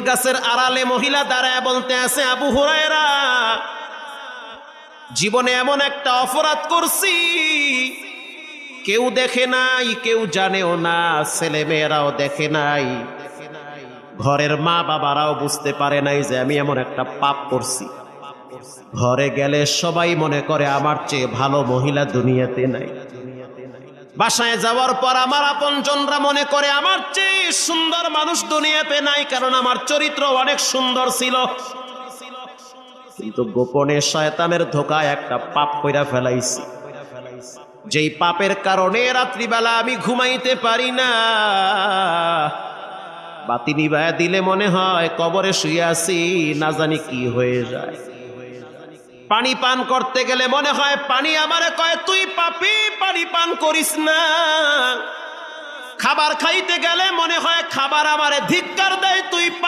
গাছের আড়ালে মহিলা দাঁড়ায় বলতে আছে, আবু হুরায়রা, জীবনে এমন একটা অপরাধ করছি, কেউ দেখে নাই, কেউ জানেও না, ছেলে মেয়েরাও দেখে নাই, ঘরের মা বাবারাও বুঝতে পারে নাই যে আমি এমন একটা পাপ করছি। ঘরে গেলে সবাই মনে করে আমার চেয়ে ভালো মহিলা দুনিয়াতে নাই। বাসায় যাওয়ার পর আমার আপনজনরা মনে করে আমার চেয়ে সুন্দর মানুষ দুনিয়াতে নাই, কারণ আমার চরিত্র অনেক সুন্দর ছিল। কিন্তু গোপনে শয়তানের ধোকায় একটা পাপ কইরা ফেলাইছি, যেই পাপের কারণে রাত্রিবেলা আমি ঘুমাইতে পারি না। বাতি নিভায়া দিলে মনে হয় কবরে শুয়ে আছি, না জানি কি হয়ে যায়। পানি পান করতে গেলে মনে হয় পানি আমারে কয় তুই পাপী, পানি পান করিস না। খাবার খাইতে গেলে মনে হয় খাবার আমারে ধিক্কার দেয়, তুই পাপী।